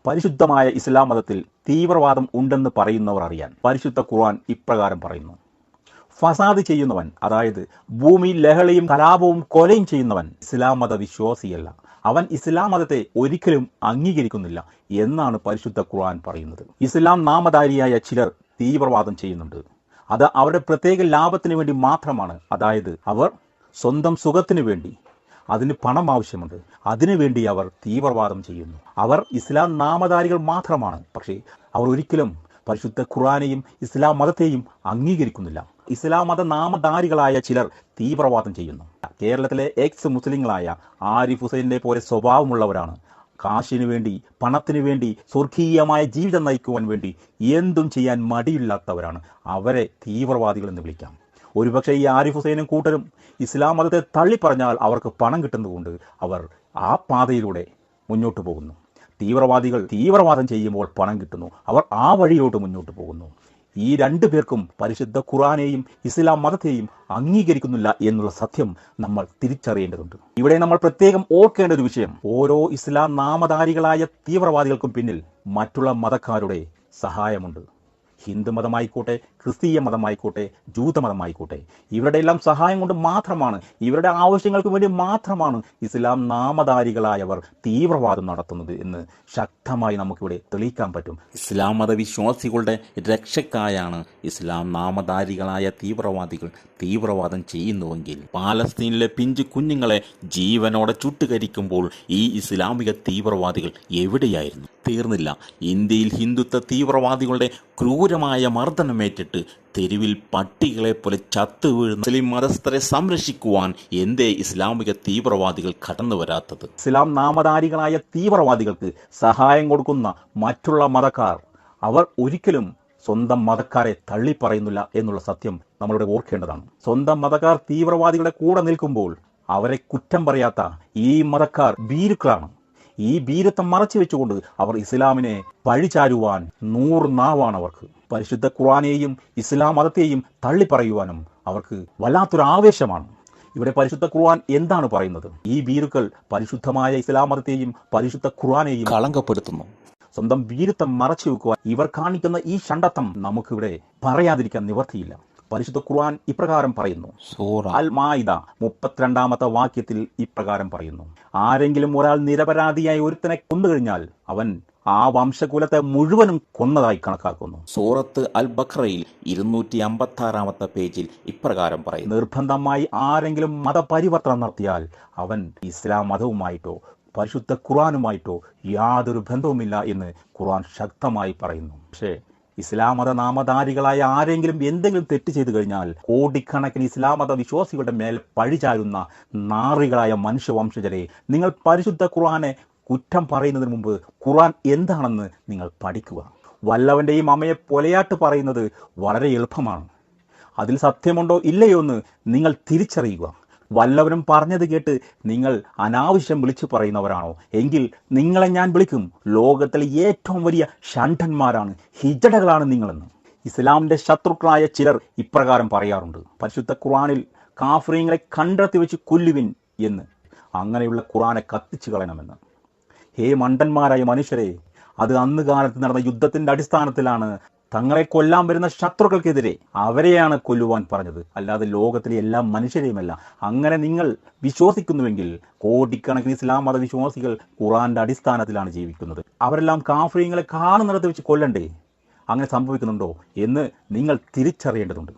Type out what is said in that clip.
പരിശുദ്ധമായ ഇസ്ലാം മതത്തിൽ തീവ്രവാദം ഉണ്ടെന്ന് പറയുന്നവർ അറിയാൻ പരിശുദ്ധ ഖുർആൻ ഇപ്രകാരം പറയുന്നു: ഫസാദ് ചെയ്യുന്നവൻ, അതായത് ഭൂമിയിൽ ലഹളയും കലാപവും കൊലയും ചെയ്യുന്നവൻ ഇസ്ലാം മത വിശ്വാസിയല്ല, അവൻ ഇസ്ലാം മതത്തെ ഒരിക്കലും അംഗീകരിക്കുന്നില്ല എന്നാണ് പരിശുദ്ധ ഖുർആൻ പറയുന്നത്. ഇസ്ലാം നാമധാരിയായ ചിലർ തീവ്രവാദം ചെയ്യുന്നുണ്ട്. അത് അവരുടെ പ്രത്യേക ലാഭത്തിന് വേണ്ടി മാത്രമാണ്. അതായത് അവർ സ്വന്തം സുഖത്തിന് വേണ്ടി, അതിന് പണം ആവശ്യമുണ്ട്, അതിനുവേണ്ടി അവർ തീവ്രവാദം ചെയ്യുന്നു. അവർ ഇസ്ലാം നാമധാരികൾ മാത്രമാണ്, പക്ഷേ അവർ ഒരിക്കലും പരിശുദ്ധ ഖുർആനെയും ഇസ്ലാം മതത്തെയും അംഗീകരിക്കുന്നില്ല. ഇസ്ലാം മത നാമധാരികളായ ചിലർ തീവ്രവാദം ചെയ്യുന്നു. കേരളത്തിലെ എക്സ് മുസ്ലിങ്ങളായ ആരിഫ് ഹുസൈനെ പോലെ സ്വഭാവമുള്ളവരാണ്. കാശിനു വേണ്ടി, പണത്തിനു വേണ്ടി, സ്വർഗീയമായ ജീവിതം നയിക്കുവാൻ വേണ്ടി എന്തും ചെയ്യാൻ മടിയില്ലാത്തവരാണ്. അവരെ തീവ്രവാദികൾ എന്ന് വിളിക്കാം. ഒരുപക്ഷെ ഈ ആരിഫ് ഹുസൈനും കൂട്ടരും ഇസ്ലാം മതത്തെ തള്ളിപ്പറഞ്ഞാൽ അവർക്ക് പണം കിട്ടുന്നതുകൊണ്ട് അവർ ആ പാതയിലൂടെ മുന്നോട്ട് പോകുന്നു. തീവ്രവാദികൾ തീവ്രവാദം ചെയ്യുമ്പോൾ പണം കിട്ടുന്നു, അവർ ആ വഴിയിലോട്ട് മുന്നോട്ട് പോകുന്നു. ഈ രണ്ടു പേർക്കും പരിശുദ്ധ ഖുർആനെയും ഇസ്ലാം മതത്തെയും അംഗീകരിക്കുന്നില്ല എന്നുള്ള സത്യം നമ്മൾ തിരിച്ചറിയേണ്ടതുണ്ട്. ഇവിടെ നമ്മൾ പ്രത്യേകം ഓർക്കേണ്ട ഒരു വിഷയം, ഓരോ ഇസ്ലാം നാമധാരികളായ തീവ്രവാദികൾക്കും പിന്നിൽ മറ്റുള്ള മതക്കാരുടെ സഹായമുണ്ട്. ഹിന്ദു മതമായിക്കോട്ടെ, ക്രിസ്തീയ മതമായിക്കോട്ടെ, ജൂതമതമായിക്കോട്ടെ, ഇവരുടെ എല്ലാം സഹായം കൊണ്ട് മാത്രമാണ്, ഇവരുടെ ആവശ്യങ്ങൾക്ക് വേണ്ടി മാത്രമാണ് ഇസ്ലാം നാമധാരികളായവർ തീവ്രവാദം നടത്തുന്നത് എന്ന് ശക്തമായി നമുക്കിവിടെ തെളിയിക്കാൻ പറ്റും. ഇസ്ലാം മതവിശ്വാസികളുടെ രക്ഷയ്ക്കായാണ് ഇസ്ലാം നാമധാരികളായ തീവ്രവാദികൾ തീവ്രവാദം ചെയ്യുന്നുവെങ്കിൽ പാലസ്തീനിലെ പിഞ്ചു കുഞ്ഞുങ്ങളെ ജീവനോടെ ചുട്ടുകരിക്കുമ്പോൾ ഈ ഇസ്ലാമിക തീവ്രവാദികൾ എവിടെയായിരുന്നു? തീർന്നില്ല. ഇന്ത്യയിൽ ഹിന്ദുത്വ തീവ്രവാദികളുടെ ക്രൂരമായ മർദ്ദനമേറ്റിട്ട് തെരുവിൽ പട്ടികളെ പോലെ ചത്തു വീഴുന്ന മുസ്ലിം മതസ്ഥരെ സംരക്ഷിക്കുവാൻ എന്തേ ഇസ്ലാമിക തീവ്രവാദികൾ കടന്നു വരാത്തത്? ഇസ്ലാം നാമധാരികളായ തീവ്രവാദികൾക്ക് സഹായം കൊടുക്കുന്ന മറ്റുള്ള മതക്കാർ, അവർ ഒരിക്കലും സ്വന്തം മതക്കാരെ തള്ളിപ്പറയുന്നില്ല എന്നുള്ള സത്യം നമ്മളിവിടെ ഓർക്കേണ്ടതാണ്. സ്വന്തം മതക്കാർ തീവ്രവാദികളുടെ കൂടെ നിൽക്കുമ്പോൾ അവരെ കുറ്റം പറയാത്ത ഈ മതക്കാർ ഭീരുക്കളാണ്. ഈ ഭീരുത്വം മറച്ചു വെച്ചുകൊണ്ട് അവർ ഇസ്ലാമിനെ പഴിചാരുവാൻ 100 നാവാണ് അവർക്ക്. പരിശുദ്ധ ഖുർആനെയും ഇസ്ലാം മതത്തെയും തള്ളിപ്പറയുവാനും അവർക്ക് വല്ലാത്തൊരു ആവേശമാണ്. ഇവിടെ പരിശുദ്ധ ഖുർആൻ എന്താണ് പറയുന്നത്? ഈ ഭീരുക്കൾ പരിശുദ്ധമായ ഇസ്ലാം മതത്തെയും പരിശുദ്ധ ഖുർആനെയും കളങ്കപ്പെടുത്തുന്നു. സ്വന്തം ഭീരുത്വം മറച്ചു വെക്കുവാൻ ഇവർ കാണിക്കുന്ന ഈ ഷണ്ടത്വം നമുക്കിവിടെ പറയാതിരിക്കാൻ നിവർത്തിയില്ല. പരിശുദ്ധ ഖുർആൻ ഇപ്രകാരം പറയുന്നു. സൂറ അൽ മാഇദ 32-ാമത്തെ വാക്യത്തിൽ ഇപ്രകാരം പറയുന്നു: ആരെങ്കിലും ഒരാൾ നിരപരാധിയായി ഒരുത്തനെ കൊന്നുകഴിഞ്ഞാൽ അവൻ ആ വംശകുലത്തെ മുഴുവനും കൊന്നതായി കണക്കാക്കുന്നു. സൂറത്ത് അൽ ബഖറയിൽ 256-ാമത്തെ പേജിൽ ഇപ്രകാരം പറയുന്നു: നിർബന്ധമായി ആരെങ്കിലും മതപരിവർത്തനം നടത്തിയാൽ അവൻ ഇസ്ലാം മതവുമായിട്ടോ പരിശുദ്ധ ഖുർആനുമായിട്ടോ യാതൊരു ബന്ധവുമില്ല എന്ന് ഖുർആൻ ശക്തമായി പറയുന്നു. പക്ഷേ ഇസ്ലാം മത നാമധാരികളായ ആരെങ്കിലും എന്തെങ്കിലും തെറ്റ് ചെയ്തു കഴിഞ്ഞാൽ കോടിക്കണക്കിന് ഇസ്ലാം മത വിശ്വാസികളുടെ മേൽ പഴിചാരുന്ന നാറികളായ മനുഷ്യവംശജരെ, നിങ്ങൾ പരിശുദ്ധ ഖുർആനെ കുറ്റം പറയുന്നതിന് മുമ്പ് ഖുർആൻ എന്താണെന്ന് നിങ്ങൾ പഠിക്കുക. വല്ലവൻ്റെയും അമ്മയെ പൊലയാട്ട് പറയുന്നത് വളരെ എളുപ്പമാണ്. അതിൽ സത്യമുണ്ടോ ഇല്ലയോ എന്ന് നിങ്ങൾ തിരിച്ചറിയുക. വല്ലവരും പറഞ്ഞത് കേട്ട് നിങ്ങൾ അനാവശ്യം വിളിച്ചു പറയുന്നവരാണോ എങ്കിൽ നിങ്ങളെ ഞാൻ വിളിക്കും. ലോകത്തിലെ ഏറ്റവും വലിയ ഷണ്ഡന്മാരാണ്, ഹിജടകളാണ് നിങ്ങളെന്ന് ഇസ്ലാമിന്റെ ശത്രുക്കളായ ചിലർ ഇപ്രകാരം പറയാറുണ്ട്. പരിശുദ്ധ ഖുർആനിൽ കാഫിറുകളെ കണ്ടെത്തി വെച്ച് കൊല്ലുവിൻ എന്ന്, അങ്ങനെയുള്ള ഖുർആനെ കത്തിച്ചു കളയണമെന്ന്. ഹേ മണ്ടന്മാരായ മനുഷ്യരെ, അത് അന്ന് കാലത്ത് നടന്ന യുദ്ധത്തിന്റെ അടിസ്ഥാനത്തിലാണ്. തങ്ങളെ കൊല്ലാൻ വരുന്ന ശത്രുക്കൾക്കെതിരെ അവരെയാണ് കൊല്ലുവാൻ പറഞ്ഞത്, അല്ലാതെ ലോകത്തിലെ എല്ലാ മനുഷ്യരെയുമല്ല. അങ്ങനെ നിങ്ങൾ വിശ്വസിക്കുന്നുവെങ്കിൽ കോടിക്കണക്കിന് ഇസ്ലാം മത വിശ്വാസികൾ ഖുർആന്റെ അടിസ്ഥാനത്തിലാണ് ജീവിക്കുന്നത്. അവരെല്ലാം കാഫിറുകളെ കാണുന്നിടത്ത് വെച്ച് കൊല്ലണ്ടേ? അങ്ങനെ സംഭവിക്കുന്നുണ്ടോ എന്ന് നിങ്ങൾ തിരിച്ചറിയേണ്ടതുണ്ട്.